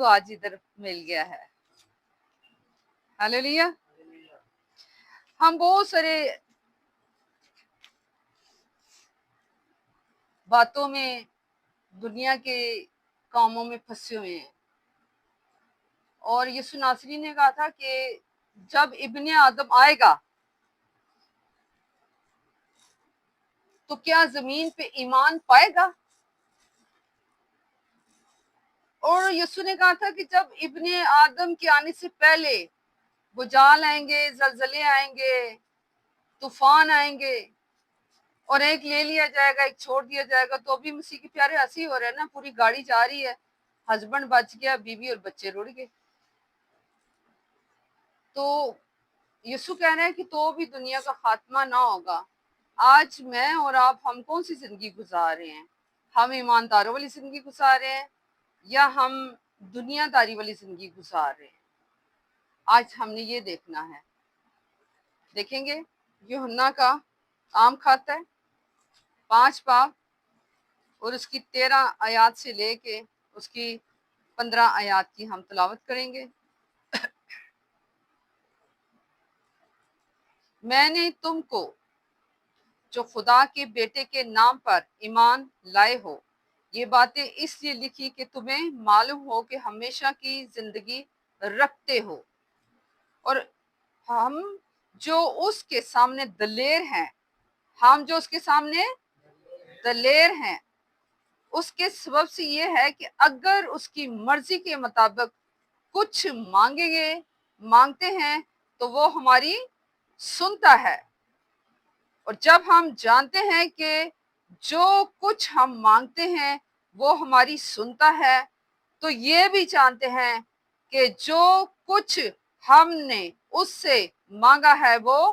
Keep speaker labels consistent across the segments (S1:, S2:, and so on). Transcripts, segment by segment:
S1: تو آج ادھر مل گیا ہے. ہاللیلویا. ہم بہت سارے باتوں میں دنیا کے کاموں میں پھنسے ہوئے ہیں، اور یسوع ناصری نے کہا تھا کہ جب ابن آدم آئے گا تو کیا زمین پہ ایمان پائے گا؟ اور یسوع نے کہا تھا کہ جب ابن آدم کے آنے سے پہلے بھوچال آئیں گے، زلزلے آئیں گے، طوفان آئیں گے، اور ایک لے لیا جائے گا، ایک چھوڑ دیا جائے گا. تو ابھی مسیح کے پیارے ہنسی ہو رہا ہے نا، پوری گاڑی جا رہی ہے، ہسبینڈ بچ گیا، بیوی اور بچے رڑ گئے. تو یسوع کہہ رہے ہیں کہ تو بھی دنیا کا خاتمہ نہ ہوگا. آج میں اور آپ ہم کون سی زندگی گزار رہے ہیں؟ ہم ایمانداروں والی زندگی گزار رہے ہیں یا ہم دنیا داری والی زندگی گزار رہے ہیں؟ آج ہم نے یہ دیکھنا ہے. دیکھیں گے یوحنا کا عام خط ہے 5 باب اور اس کی 13 آیات سے لے کے اس کی 15 آیات کی ہم تلاوت کریں گے. میں نے تم کو جو خدا کے بیٹے کے نام پر ایمان لائے ہو یہ باتیں اس لیے لکھی کہ تمہیں معلوم ہو کہ ہمیشہ کی زندگی رکھتے ہو، اور ہم جو اس کے سامنے دلیر ہیں، ہم جو اس کے سامنے دلیر ہیں، اس کے سبب سے یہ ہے کہ اگر اس کی مرضی کے مطابق کچھ مانگتے ہیں تو وہ ہماری سنتا ہے. اور جب ہم جانتے ہیں کہ جو کچھ ہم مانگتے ہیں وہ ہماری سنتا ہے تو یہ بھی جانتے ہیں کہ جو کچھ ہم نے اس سے مانگا ہے وہ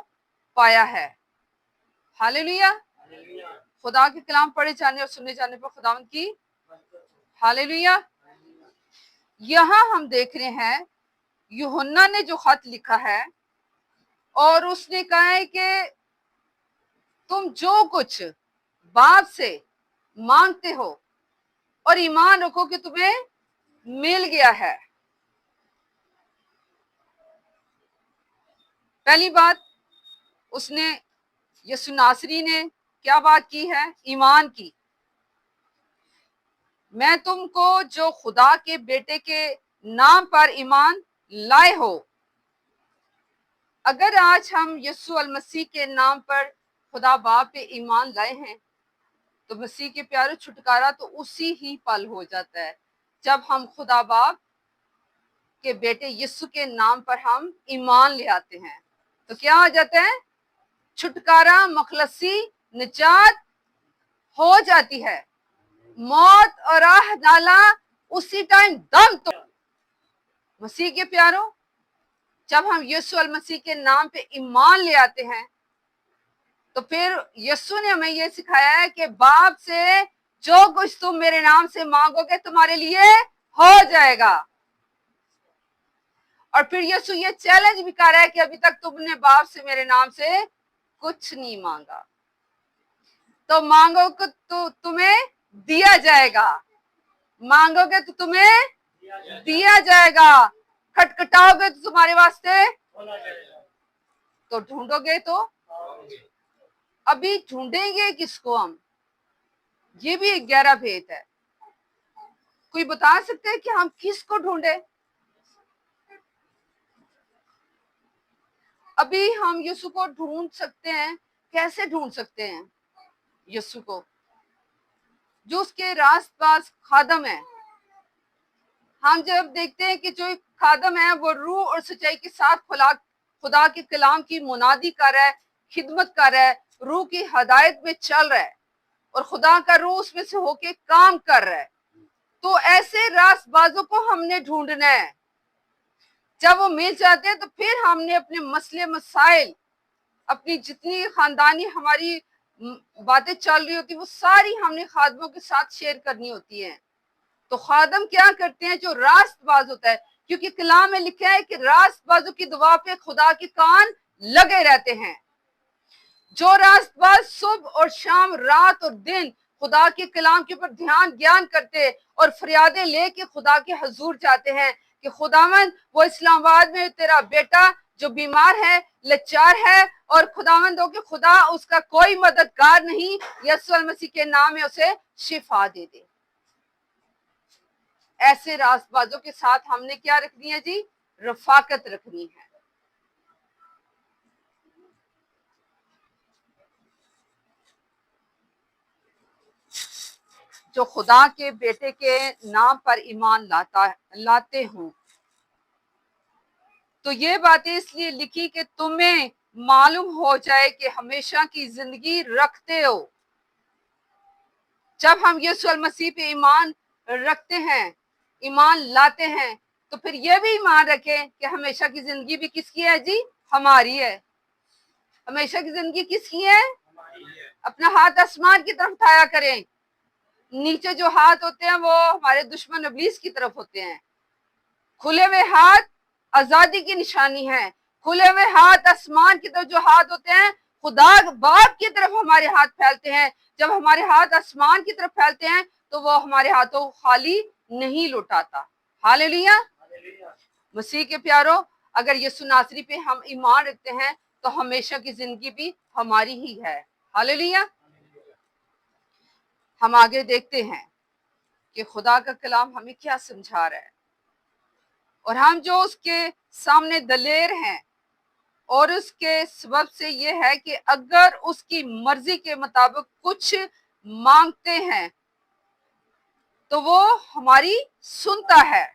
S1: پایا ہے. ہاللیلویا. خدا کے کلام پڑھے جانے اور سنے جانے پر خداوند کی ہاللیلویا. یہاں ہم دیکھ رہے ہیں یوحنا نے جو خط لکھا ہے اور اس نے کہا ہے کہ تم جو کچھ باپ سے مانگتے ہو اور ایمان رکھو کہ تمہیں مل گیا ہے. پہلی بات اس نے یسوع ناصری نے کیا بات کی ہے؟ ایمان کی. میں تم کو جو خدا کے بیٹے کے نام پر ایمان لائے ہو. اگر آج ہم یسوع المسیح کے نام پر خدا باپ پہ ایمان لائے ہیں تو مسیح کے پیارے چھٹکارا تو اسی ہی پل ہو جاتا ہے جب ہم خدا باپ کے بیٹے یسوع کے نام پر ہم ایمان لے آتے ہیں. تو کیا ہو جاتا ہے؟ چھٹکارا، مخلصی، نجات ہو جاتی ہے. موت اور راہ نالا اسی ٹائم دم تو. مسیح کے پیاروں، جب ہم یسوع المسیح کے نام پہ ایمان لے آتے ہیں تو پھر یسوع نے ہمیں یہ سکھایا ہے کہ باپ سے جو کچھ تم میرے نام سے مانگو گے تمہارے لیے ہو جائے گا. اور پھر یسوع یہ چیلنج بھی کر رہا ہے کہ ابھی تک تم نے باپ سے میرے نام سے کچھ نہیں مانگا، تو مانگو تو تمہیں دیا جائے گا، مانگو گے تو تمہیں دیا جائے گا، کھٹکھٹاؤ گے تو تمہارے واسطے، تو ڈھونڈو گے تو. ابھی ڈھونڈیں گے کس کو ہم؟ یہ بھی ایک گہرا بھید ہے. کوئی بتا سکتے ہیں کہ ہم کس کو ڈھونڈے؟ ابھی ہم یسوع کو ڈھونڈ سکتے ہیں. کیسے ڈھونڈ سکتے ہیں یسوع کو؟ جو اس کے راست باز خادم ہے. ہم جب دیکھتے ہیں کہ جو خادم ہے وہ روح اور سچائی کے ساتھ خدا کے کلام کی منادی کر رہا ہے، خدمت کر رہا ہے، روح کی ہدایت میں چل رہا ہے اور خدا کا روح اس میں سے ہو کے کام کر رہا ہے. تو ایسے راست بازوں کو ہم نے ڈھونڈنا ہے. جب وہ مل جاتے ہیں تو پھر ہم نے اپنے مسئلے مسائل، اپنی جتنی خاندانی ہماری باتیں چل رہی ہوتی وہ ساری ہم نے خادموں کے ساتھ شیئر کرنی ہوتی ہیں. تو خادم کیا کرتے ہیں؟ جو راست باز ہوتا ہے، کیونکہ کلام میں لکھا ہے کہ راست بازوں کی دعا پہ خدا کے کان لگے رہتے ہیں. جو راست باز صبح اور شام، رات اور دن خدا کے کلام کے اوپر گیان کرتے اور فریادیں لے کے خدا کے حضور جاتے ہیں کہ خداوند وہ اسلام آباد میں تیرا بیٹا جو بیمار ہے، لچار ہے، اور خداوند ہو کہ خدا اس کا کوئی مددگار نہیں، یسوع المسیح کے نام میں اسے شفا دے دے۔ ایسے راست بازوں کے ساتھ ہم نے کیا رکھنی ہے جی؟ رفاقت رکھنی ہے۔ جو خدا کے بیٹے کے نام پر ایمان لاتے ہوں، تو یہ باتیں اس لیے لکھی کہ تمہیں معلوم ہو جائے کہ ہمیشہ کی زندگی رکھتے ہو۔ جب ہم یسوع المسیح پہ ایمان رکھتے ہیں، ایمان لاتے ہیں، تو پھر یہ بھی ایمان رکھیں کہ ہمیشہ کی زندگی بھی کس کی ہے جی؟ ہماری ہے۔ ہمیشہ کی زندگی کس کی ہے؟ اپنا ہاتھ آسمان کی طرف اٹھایا کریں۔ نیچے جو ہاتھ ہوتے ہیں وہ ہمارے دشمن ابلیس کی طرف ہوتے ہیں۔ کھلے ہوئے ہاتھ آزادی کی نشانی ہے۔ کھلے ہوئے ہاتھ آسمان کی طرف جو ہاتھ ہوتے ہیں، خدا باپ کی طرف ہمارے ہاتھ پھیلتے ہیں۔ جب ہمارے ہاتھ آسمان کی طرف پھیلتے ہیں تو وہ ہمارے ہاتھوں خالی نہیں لوٹاتا۔ ہاللیلویا۔ مسیح کے پیارو، اگر یسوع ناصری پہ ہم ایمان رکھتے ہیں تو ہمیشہ کی زندگی بھی ہماری ہی ہے۔ ہاللیلویا۔ ہم آگے دیکھتے ہیں کہ خدا کا کلام ہمیں کیا سمجھا رہا ہے، اور ہم جو اس کے سامنے دلیر ہیں، اور اس کے سبب سے یہ ہے کہ اگر اس کی مرضی کے مطابق کچھ مانگتے ہیں تو وہ ہماری سنتا ہے۔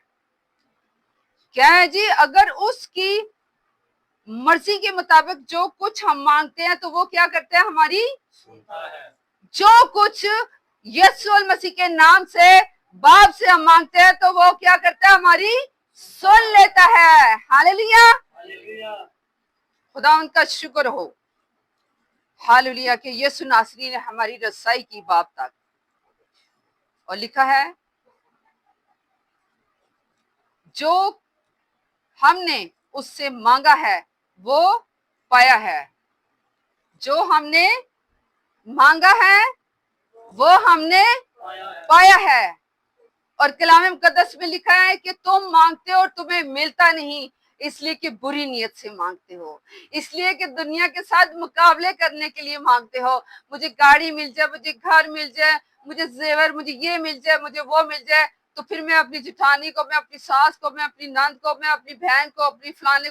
S1: کیا ہے جی؟ اگر اس کی مرضی کے مطابق جو کچھ ہم مانگتے ہیں تو وہ کیا کرتا ہے؟ ہماری سنتا ہے۔ جو کچھ یسوع المسیح کے نام سے باپ سے ہم مانگتے ہیں تو وہ کیا کرتا ہے؟ ہماری سن لیتا ہے۔ ہاللیلویا۔ خدا ان کا شکر ہو، ہاللیلویا، کہ یسوع ناصری نے ہماری رسائی کی باپ تک، اور لکھا ہے جو ہم نے اس سے مانگا ہے وہ پایا ہے۔ جو ہم نے مانگا ہے وہ ہم نے پایا ہے۔ اور کلام مقدس میں لکھا ہے کہ تم مانگتے ہو اور تمہیں ملتا نہیں، اس لیے کہ بری نیت سے مانگتے ہو، اس لیے کہ دنیا کے ساتھ مقابلے کرنے کے لیے مانگتے ہو۔ مجھے گاڑی مل جائے، مجھے گھر مل جائے، مجھے زیور، مجھے یہ مل جائے، مجھے وہ مل جائے، تو پھر میں اپنی جٹھانی کو، میں اپنی ساس کو، میں اپنی نند کو، میں اپنی بہن کو، اپنی فلانے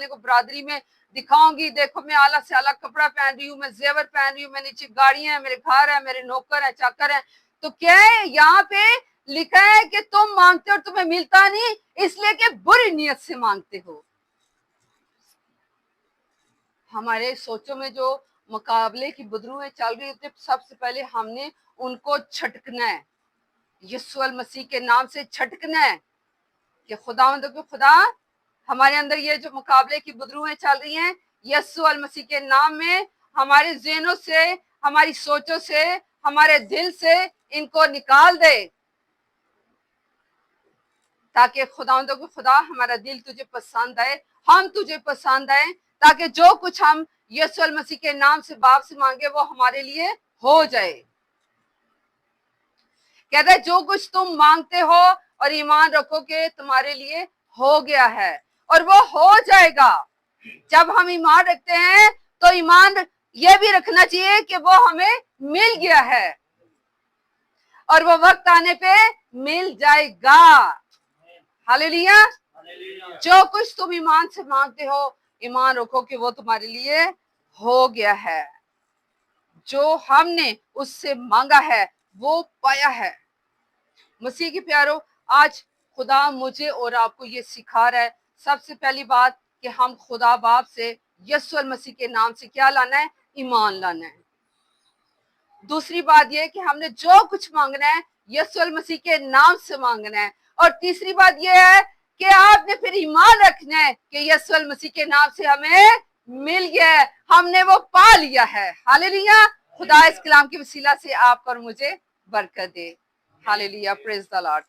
S1: کو برادری میں دکھاؤں گی، دیکھو میں اعلیٰ سے اعلیٰ کپڑا پہن رہی ہوں، میں زیور پہن رہی ہوں، میں نیچے گاڑیاں ہیں، میرے گھر ہے، میرے نوکر ہیں، چاکر ہیں۔ تو کیا ہے یہاں پہ لکھا ہے کہ تم مانگتے ہو اور تمہیں ملتا نہیں، اس لیے کہ بری نیت سے مانگتے ہو۔ ہمارے سوچوں میں جو مقابلے کی بدروہیں چل رہی ہوتی ہیں، سب سے پہلے ہم نے ان کو چھٹکنا ہے، یسوع المسیح کے نام سے چھٹکنا ہے کہ خدا ہمارے اندر یہ جو مقابلے کی بدروہیں چل رہی ہیں، یسوع المسیح کے نام میں ہمارے ذہنوں سے، ہماری سوچوں سے، ہمارے دل سے ان کو نکال دے، تاکہ خدا ہمارا دل تجھے پسند آئے، ہم تجھے پسند آئے، تاکہ جو کچھ ہم یسوع المسیح کے نام سے باپ سے مانگے وہ ہمارے لیے ہو جائے۔ کہتا ہے جو کچھ تم مانگتے ہو اور ایمان رکھو کہ تمہارے لیے ہو گیا ہے، اور وہ ہو جائے گا۔ جب ہم ایمان رکھتے ہیں تو ایمان یہ بھی رکھنا چاہیے کہ وہ ہمیں مل گیا ہے، اور وہ وقت آنے پہ مل جائے گا۔ ہاللیلویا۔ جو کچھ تم ایمان سے مانگتے ہو، ایمان رکھو کہ وہ تمہارے لیے ہو گیا ہے۔ جو ہم نے اس سے مانگا ہے وہ پایا ہے۔ مسیح کے پیارو، آج خدا مجھے اور آپ کو یہ سکھا رہا ہے، سب سے پہلی بات کہ ہم خدا باپ سے یسوع المسیح کے نام سے کیا لانا ہے؟ ایمان لانا ہے۔ دوسری بات یہ کہ ہم نے جو کچھ مانگنا ہے یسوع المسیح کے نام سے مانگنا ہے۔ اور تیسری بات یہ ہے کہ آپ نے پھر ایمان رکھنا ہے کہ یسوع المسیح کے نام سے ہمیں مل گیا ہے، ہم نے وہ پا لیا ہے۔ ہاللیلویا۔ خدا اس کلام کے وسیلہ سے آپ اور مجھے برکت دے۔ ہاللیلویا، پریز دی لارڈ۔